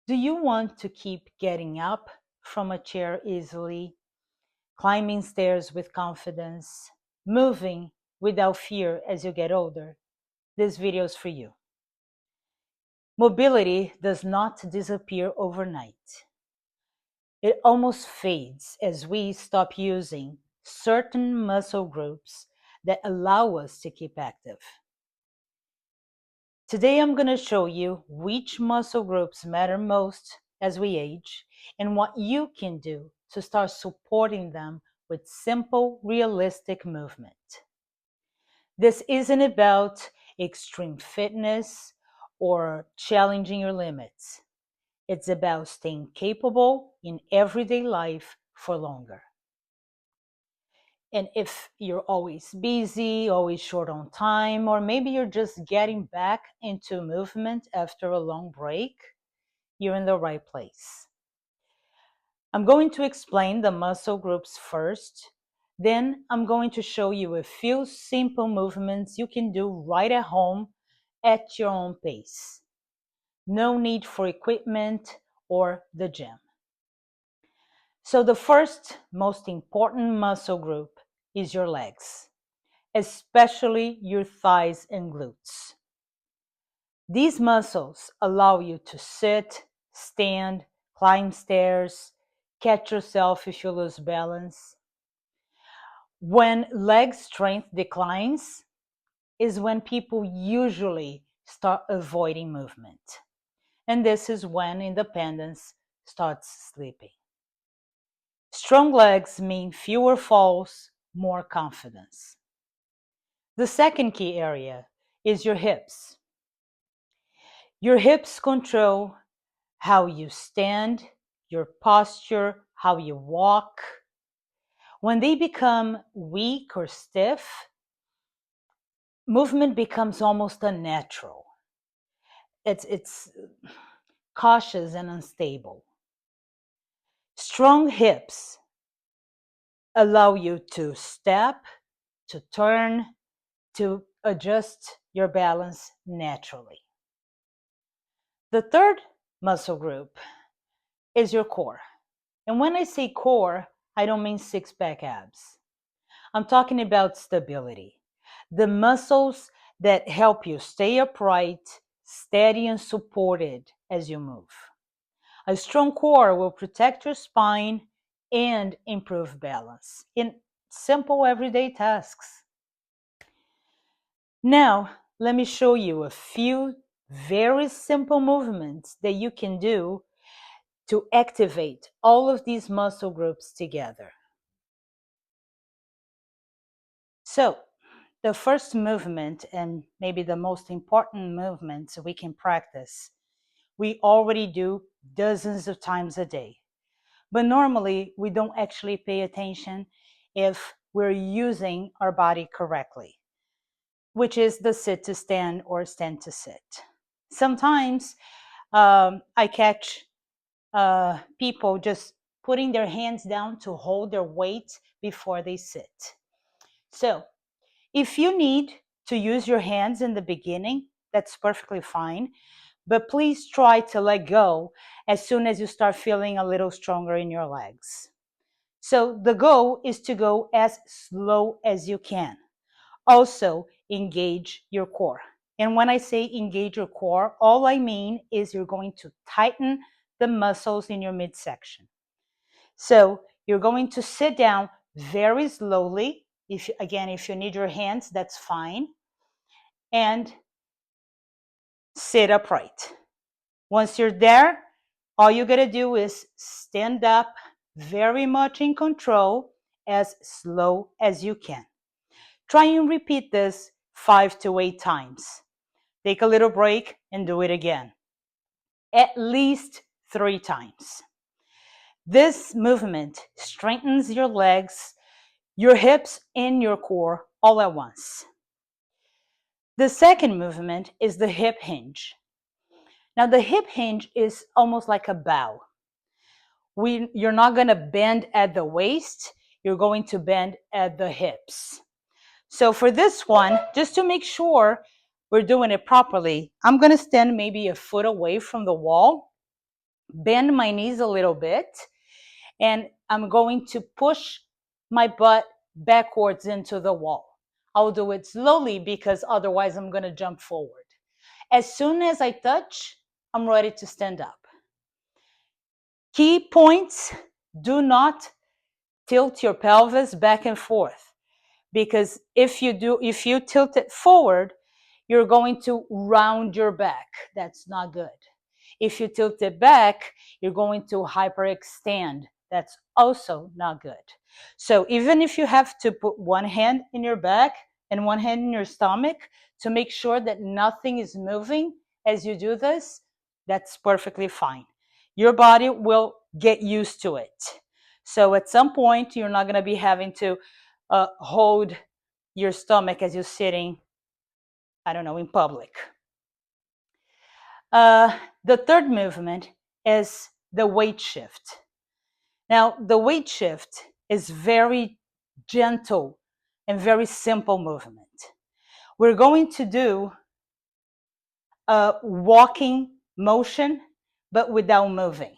Do you want to keep getting up from a chair easily, climbing stairs with confidence, moving without fear as you get older? This video is for you. Mobility does not disappear overnight. It almost fades as we stop using certain muscle groups that allow us to keep active. Today I'm going to show you which muscle groups matter most as we age and what you can do to start supporting them with simple, realistic movement. This isn't about extreme fitness or challenging your limits. It's about staying capable in everyday life for longer. And if you're always busy, always short on time, or maybe you're just getting back into movement after a long break, you're in the right place. I'm going to explain the muscle groups first. Then I'm going to show you a few simple movements you can do right at home at your own pace. No need for equipment or the gym. So the first most important muscle group is your legs, especially your thighs and glutes. These muscles allow you to sit, stand, climb stairs, catch yourself if you lose balance. When leg strength declines is when people usually start avoiding movement. And this is when independence starts slipping. Strong legs mean fewer falls, more confidence. The second key area is your hips. Your hips control how you stand, your posture, how you walk. When they become weak or stiff, movement becomes almost unnatural. It's cautious and unstable. Strong hips allow you to step, to turn, to adjust your balance naturally. The third muscle group is your core. And when I say core, I don't mean six-pack abs. I'm talking about stability. The muscles that help you stay upright, steady, and supported as you move. A strong core will protect your spine and improve balance in simple everyday tasks. Now, let me show you a few very simple movements that you can do to activate all of these muscle groups together. So, the first movement, and maybe the most important movement we can practice, we already do dozens of times a day. But normally, we don't actually pay attention if we're using our body correctly, which is the sit to stand or stand to sit. Sometimes I catch people just putting their hands down to hold their weight before they sit. So if you need to use your hands in the beginning, that's perfectly fine. But please try to let go as soon as you start feeling a little stronger in your legs. So the goal is to go as slow as you can. Also, engage your core. And when I say engage your core, all I mean is you're going to tighten the muscles in your midsection. So you're going to sit down very slowly. If you need your hands, that's fine. And sit upright. Once you're there, all you gotta do is stand up very much in control, as slow as you can. Try and repeat this 5 to 8 times. Take a little break and do it again. At least 3 times. This movement strengthens your legs, your hips, and your core all at once. The second movement is the hip hinge. Now, the hip hinge is almost like a bow. You're not going to bend at the waist, you're going to bend at the hips. So for this one, just to make sure we're doing it properly, I'm going to stand maybe a foot away from the wall. bend my knees a little bit, and I'm going to push my butt backwards into the wall. I'll do it slowly because otherwise I'm going to jump forward. As soon as I touch, I'm ready to stand up. Key points: do not tilt your pelvis back and forth, because if you tilt it forward, you're going to round your back. That's not good. If you tilt it back, you're going to hyperextend. That's also not good. So even if you have to put one hand in your back and one hand in your stomach to make sure that nothing is moving as you do this, that's perfectly fine. Your body will get used to it. So at some point, you're not going to be having to hold your stomach as you're sitting, I don't know, in public. The third movement is the weight shift. Now, the weight shift is very gentle and very simple movement. We're going to do a walking motion, but without moving.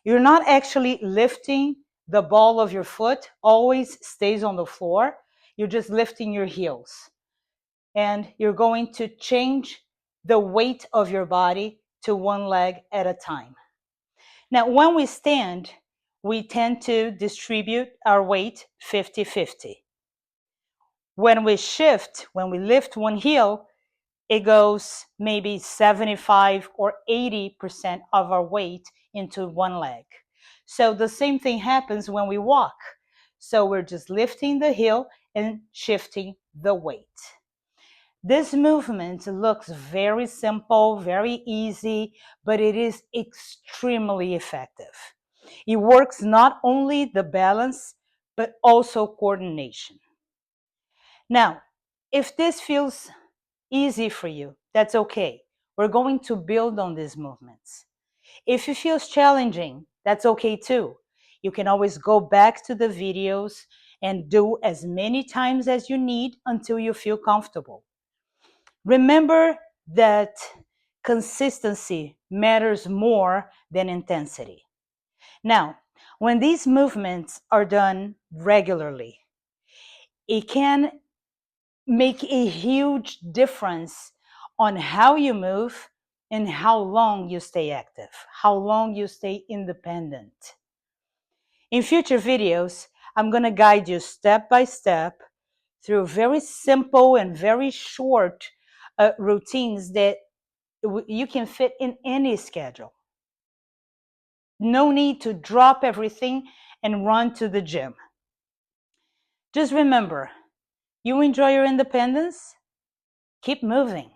You're not actually lifting the ball of your foot, always stays on the floor. You're just lifting your heels. And you're going to change the weight of your body to one leg at a time. Now, when we stand, we tend to distribute our weight 50-50. When we shift, when we lift one heel, it goes maybe 75 or 80% of our weight into one leg. So the same thing happens when we walk. So we're just lifting the heel and shifting the weight. This movement looks very simple, very easy, but it is extremely effective. It works not only the balance, but also coordination. Now, if this feels easy for you, that's okay. We're going to build on these movements. If it feels challenging, that's okay too. You can always go back to the videos and do as many times as you need until you feel comfortable. Remember that consistency matters more than intensity. Now, when these movements are done regularly, it can make a huge difference on how you move and how long you stay active, how long you stay independent. In future videos, I'm going to guide you step by step through very simple and very short routines that you can fit in any schedule. No need to drop everything and run to the gym. Just remember, you enjoy your independence? Keep moving.